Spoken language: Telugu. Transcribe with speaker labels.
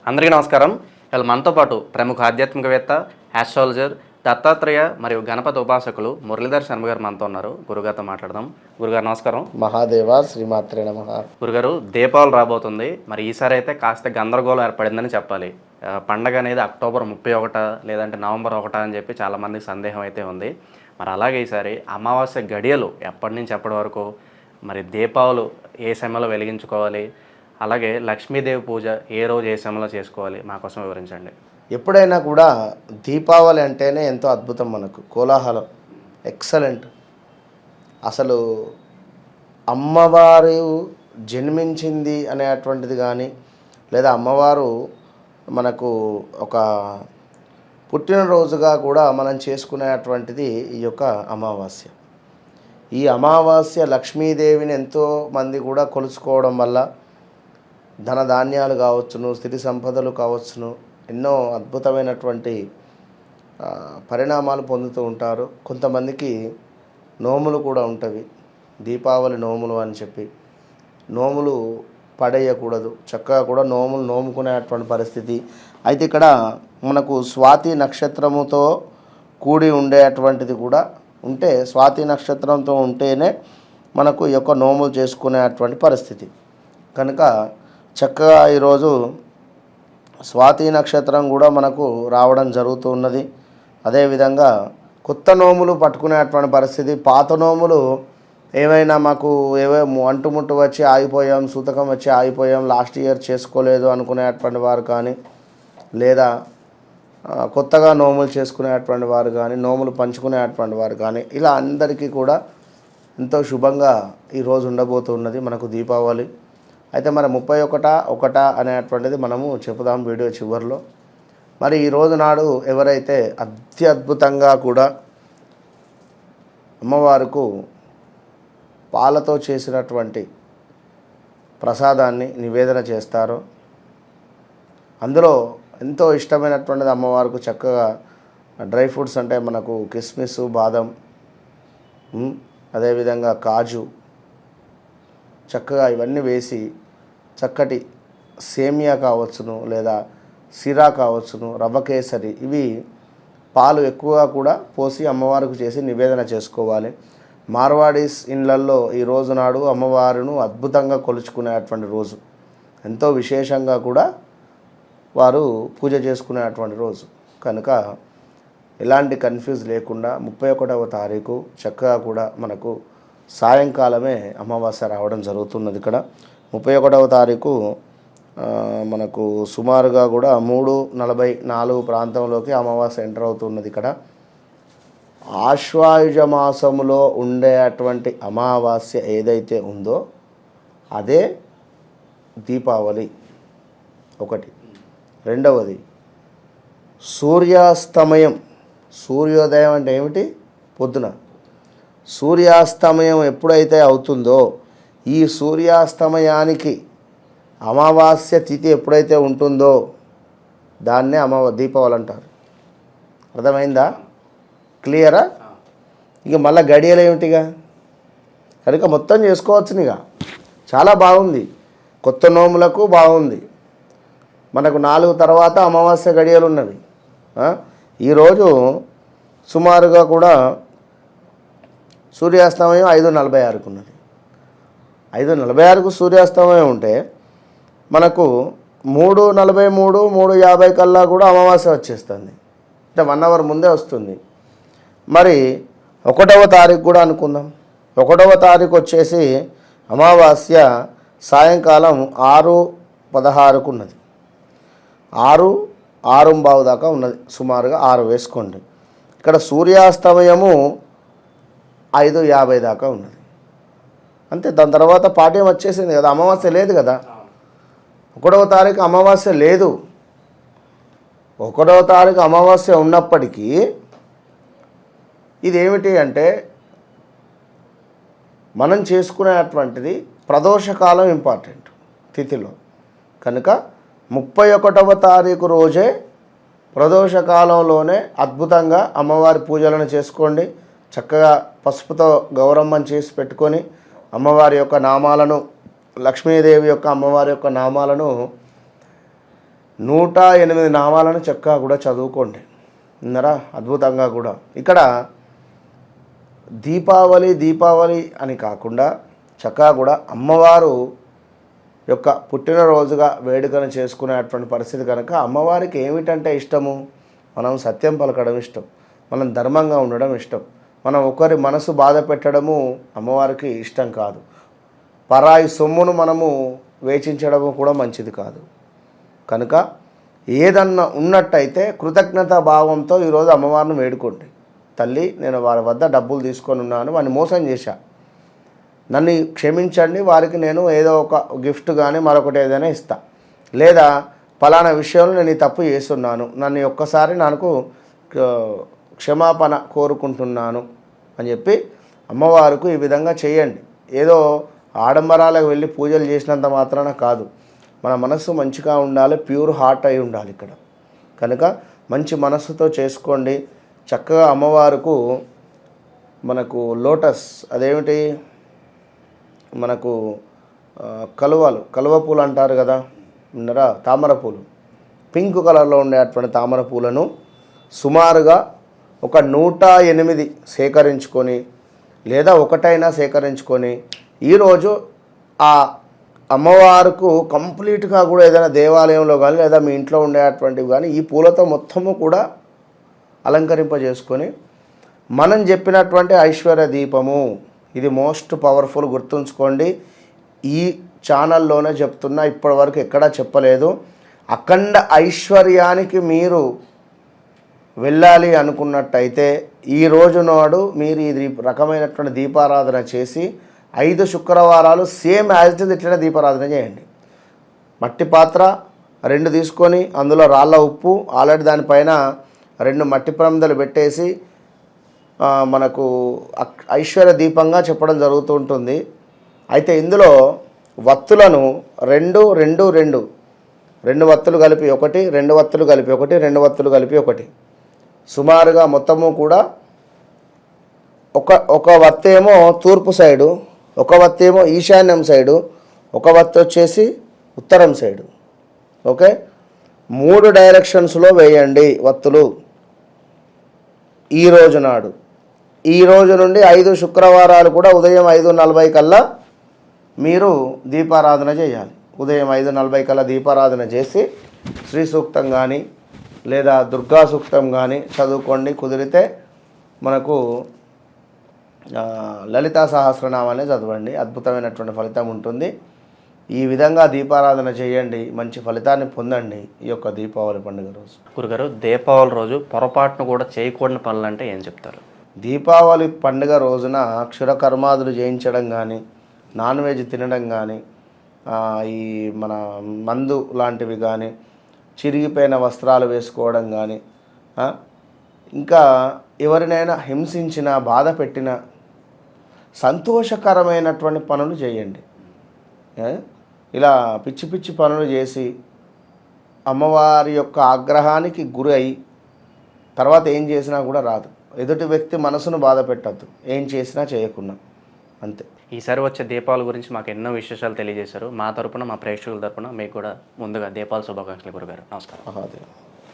Speaker 1: అందరికీ నమస్కారం. ఇవాళ మనతో పాటు ప్రముఖ ఆధ్యాత్మికవేత్త, ఆస్ట్రాలజర్, దత్తాత్రేయ మరియు గణపతి ఉపాసకులు మురళీధర్ శర్మ గారు మనతో ఉన్నారు. గురుగారితో మాట్లాడదాం. గురుగారు నమస్కారం.
Speaker 2: మహాదేవ శ్రీమాత్రే నమః.
Speaker 1: గురుగారు, దీపావళి రాబోతుంది. మరి ఈసారి అయితే కాస్త గందరగోళం ఏర్పడిందని చెప్పాలి. పండగ అనేది అక్టోబర్ 31 లేదంటే నవంబర్ 1 అని చెప్పి చాలామందికి సందేహం అయితే ఉంది. మరి అలాగే ఈసారి అమావాస్య గడియలు ఎప్పటి నుంచి ఎప్పటి వరకు, మరి దీపావళి ఏ సమయంలో వెలిగించుకోవాలి, అలాగే లక్ష్మీదేవి పూజ ఏ రోజు ఏ సమయంలో చేసుకోవాలి, మా కోసం వివరించండి.
Speaker 2: ఎప్పుడైనా కూడా దీపావళి అంటేనే ఎంతో అద్భుతం, మనకు కోలాహలం, ఎక్సలెంట్. అసలు అమ్మవారు జన్మించింది అనేటువంటిది కానీ, లేదా అమ్మవారు మనకు ఒక పుట్టినరోజుగా కూడా మనం చేసుకునేటువంటిది ఈ యొక్క అమావాస్య. ఈ అమావాస్య లక్ష్మీదేవిని ఎంతో మంది కూడా కొలుచుకోవడం వల్ల ధనధాన్యాలు కావచ్చును, స్థితి సంపదలు కావచ్చును, ఎన్నో అద్భుతమైనటువంటి పరిణామాలు పొందుతూ ఉంటారు. కొంతమందికి నోములు కూడా ఉంటవి, దీపావళి నోములు అని చెప్పి. నోములు పడేయకూడదు, చక్కగా కూడా నోములు నోముకునేటువంటి పరిస్థితి. అయితే ఇక్కడ మనకు స్వాతి నక్షత్రముతో కూడి ఉండేటువంటిది కూడా ఉంటే, స్వాతి నక్షత్రంతో ఉంటేనే మనకు ఈ యొక్క నోములు చేసుకునేటువంటి పరిస్థితి. కనుక చక్కగా ఈరోజు స్వాతి నక్షత్రం కూడా మనకు రావడం జరుగుతూ ఉన్నది. అదేవిధంగా కొత్త నోములు పట్టుకునేటువంటి పరిస్థితి. పాత నోములు ఏమైనా మాకు అంటుముట్టు వచ్చి ఆగిపోయాం, సూతకం వచ్చి ఆగిపోయాం, లాస్ట్ ఇయర్ చేసుకోలేదు అనుకునేటువంటి వారు కానీ, లేదా కొత్తగా నోములు చేసుకునేటువంటి వారు కానీ, నోములు పంచుకునేటువంటి వారు కానీ, ఇలా అందరికీ కూడా ఎంతో శుభంగా ఈరోజు ఉండబోతున్నది మనకు దీపావళి. అయితే మరి 31 అనేటువంటిది మనము చెప్పుదాం వీడియో చివరిలో. మరి ఈరోజు నాడు ఎవరైతే అత్యద్భుతంగా కూడా అమ్మవారికి పాలతో చేసినటువంటి ప్రసాదాన్ని నివేదన చేస్తారో, అందులో ఎంతో ఇష్టమైనటువంటిది అమ్మవారికి చక్కగా డ్రై ఫ్రూట్స్ అంటే మనకు కిస్మిస్, బాదం, అదేవిధంగా కాజు, చక్కగా ఇవన్నీ వేసి చక్కటి సేమియా కావచ్చును, లేదా సిరా కావచ్చును, రవ్వ కేసరి, ఇవి పాలు ఎక్కువగా కూడా పోసి అమ్మవారికి చేసి నివేదన చేసుకోవాలి. మార్వాడీస్ ఇళ్ళల్లో ఈ రోజు నాడు అమ్మవారును అద్భుతంగా కొలుచుకునేటువంటి రోజు, ఎంతో విశేషంగా కూడా వారు పూజ చేసుకునేటువంటి రోజు. కనుక ఎలాంటి కన్ఫ్యూజ్ లేకుండా 31వ తారీఖు చక్కగా కూడా మనకు సాయంకాలమే అమావాస్య రావడం జరుగుతున్నది. ఇక్కడ 31వ తారీఖు మనకు సుమారుగా కూడా 3:44 ప్రాంతంలోకి అమావాస్య ఎంటర్ అవుతున్నది. ఇక్కడ ఆశ్వాయుజ మాసములో ఉండేటువంటి అమావాస్య ఏదైతే ఉందో అదే దీపావళి ఒకటి. రెండవది సూర్యాస్తమయం. సూర్యోదయం అంటే ఏమిటి? పొద్దున. సూర్యాస్తమయం ఎప్పుడైతే అవుతుందో, ఈ సూర్యాస్తమయానికి అమావాస్య తిథి ఎప్పుడైతే ఉంటుందో దాన్నే దీపావళి అంటారు. అర్థమైందా? క్లియరా? ఇక మళ్ళీ గడియలు ఏమిటిగా, కనుక మొత్తం చేసుకోవచ్చునిగా. చాలా బాగుంది, కొత్త నోములకు బాగుంది. మనకు 4 తర్వాత అమావాస్య గడియలు ఉన్నవి. ఈరోజు సుమారుగా కూడా సూర్యాస్తమయం 5:46కు ఉన్నది. 5:46కు సూర్యాస్తమయం ఉంటే మనకు 3:43, 3:50 కల్లా కూడా అమావాస్య వచ్చేస్తుంది. అంటే 1 అవర్ ముందే వస్తుంది. మరి 1వ తారీఖు కూడా అనుకుందాం. 1వ తారీఖు వచ్చేసి అమావాస్య సాయంకాలం 6:16కు ఉన్నది. 6:05 దాకా ఉన్నది, సుమారుగా 6 వేసుకోండి. ఇక్కడ సూర్యాస్తమయము 5:50 దాకా ఉన్నది. అంతే. దాని తర్వాత పాఠ్యం వచ్చేసింది కదా, అమావాస్య లేదు కదా. 1వ తారీఖు అమావాస్య లేదు. 1వ తారీఖు అమావాస్య ఉన్నప్పటికీ ఇదేమిటి అంటే మనం చేసుకునేటువంటిది ప్రదోషకాలం ఇంపార్టెంట్ తిథిలో. కనుక 31వ తారీఖు రోజే ప్రదోషకాలంలోనే అద్భుతంగా అమ్మవారి పూజలను చేసుకోండి. చక్కగా పసుపుతో గౌరమ్మని చేసి పెట్టుకొని అమ్మవారి యొక్క నామాలను, లక్ష్మీదేవి యొక్క అమ్మవారి యొక్క నామాలను 108 నామాలను చక్కగా కూడా చదువుకోండి. విన్నారా? అద్భుతంగా కూడా ఇక్కడ దీపావళి అని కాకుండా చక్కగా కూడా అమ్మవారు యొక్క పుట్టినరోజుగా వేడుకను చేసుకునేటువంటి పరిస్థితి కనుక అమ్మవారికి ఏమిటంటే ఇష్టము? మనం సత్యం పలకడం ఇష్టం, మనం ధర్మంగా ఉండడం ఇష్టం, మనం ఒకరి మనసు బాధ పెట్టడము అమ్మవారికి ఇష్టం కాదు. పరాయి సొమ్మును మనము వేచించడము కూడా మంచిది కాదు. కనుక ఏదన్నా ఉన్నట్టయితే కృతజ్ఞతా భావంతో ఈరోజు అమ్మవారిని వేడుకోండి. తల్లి, నేను వారి వద్ద డబ్బులు తీసుకొని ఉన్నాను, వాడిని మోసం చేశా, నన్ను క్షమించండి, వారికి నేను ఏదో ఒక గిఫ్ట్ కానీ మరొకటి ఏదైనా ఇస్తా, లేదా ఫలానా విషయంలో నేను ఈ తప్పు చేస్తున్నాను, నన్ను ఒక్కసారి నాకు క్షమాపణ కోరుకుంటున్నాను అని చెప్పి అమ్మవారికి ఈ విధంగా చేయండి. ఏదో ఆడంబరాలకు వెళ్ళి పూజలు చేసినంత మాత్రాన కాదు, మన మనస్సు మంచిగా ఉండాలి, ప్యూర్ హార్ట్ అయి ఉండాలి ఇక్కడ. కనుక మంచి మనస్సుతో చేసుకోండి. చక్కగా అమ్మవారికి మనకు లోటస్, అదేమిటి మనకు కలువ పూలు అంటారు కదా, విన్నారా? తామర పూలు, పింక్ కలర్లో ఉండేటువంటి తామర పూలను సుమారుగా ఒక 108 సేకరించుకొని, లేదా ఒకటైనా సేకరించుకొని ఈరోజు ఆ అమ్మవారికి కంప్లీట్గా కూడా ఏదైనా దేవాలయంలో కానీ లేదా మీ ఇంట్లో ఉండేటువంటివి కానీ ఈ పూలతో మొత్తము కూడా అలంకరింపజేసుకొని మనం చెప్పినటువంటి ఐశ్వర్య దీపము, ఇది మోస్ట్ పవర్ఫుల్, గుర్తుంచుకోండి. ఈ ఛానల్లోనే చెప్తున్నా, ఇప్పటివరకు ఎక్కడా చెప్పలేదు. అఖండ ఐశ్వర్యానికి మీరు వెళ్ళాలి అనుకున్నట్టయితే ఈ రోజు నాడు మీరు ఈ రకమైనటువంటి దీపారాధన చేసి 5 శుక్రవారాలు సేమ్ యాజ్ ఇట్ ఈజ్ ఇట్లనే దీపారాధన చేయండి. మట్టి పాత్ర 2 తీసుకొని అందులో రాళ్ళ ఉప్పు, ఆల్రెడీ దానిపైన 2 మట్టి ప్రమిదలు పెట్టేసి మనకు ఐశ్వర్య దీపంగా చెప్పడం జరుగుతూ ఉంటుంది. అయితే ఇందులో వత్తులను 2 వత్తులు కలిపి 1, 2 వత్తులు కలిపి 1, 2 వత్తులు కలిపి 1, సుమారుగా మొత్తము కూడా ఒక వత్తేమో తూర్పు సైడు, ఒక వత్తేమో ఈశాన్యం సైడు, ఒక వత్తు వచ్చేసి ఉత్తరం సైడు. ఓకే, 3 డైరెక్షన్స్లో వేయండి వత్తులు ఈ రోజు నాడు. ఈ రోజు నుండి 5 శుక్రవారాలు కూడా ఉదయం 5:40 కల్లా మీరు దీపారాధన చేయాలి. ఉదయం 5:40 కల్లా దీపారాధన చేసి శ్రీ సూక్తం కానీ లేదా దుర్గా సూక్తం కానీ చదువుకోండి. కుదిరితే మనకు లలితా సహస్రనామాన్ని చదవండి, అద్భుతమైనటువంటి ఫలితం ఉంటుంది. ఈ విధంగా దీపారాధన చేయండి, మంచి ఫలితాన్ని పొందండి ఈ యొక్క దీపావళి పండుగ రోజు.
Speaker 1: గురుగారు, దీపావళి రోజు పొరపాటును కూడా చేయకూడని పనులు అంటే ఏం చెప్తారు?
Speaker 2: దీపావళి పండుగ రోజున క్షురకర్మాదులు చేయించడం కానీ, నాన్ వెజ్ తినడం కానీ, ఈ మన మందు లాంటివి కానీ, చిరిగిపోయిన వస్త్రాలు వేసుకోవడం కానీ, ఇంకా ఎవరినైనా హింసించిన, బాధ పెట్టిన సంతోషకరమైనటువంటి పనులు చేయండి. ఇలా పిచ్చి పిచ్చి పనులు చేసి అమ్మవారి యొక్క ఆగ్రహానికి గురి అయి తర్వాత ఏం చేసినా కూడా రాదు. ఎదుటి వ్యక్తి మనసును బాధ పెట్టద్దు, ఏం చేసినా చేయకుండా, అంతే.
Speaker 1: ఈసారి వచ్చే దీపావళి గురించి మాకు ఎన్నో విశేషాలు తెలియజేశారు. మా తరపున, మా ప్రేక్షకుల తరపున మీకు కూడా ముందుగా దీపావళి శుభాకాంక్షలు గురుగారు. నమస్కారం.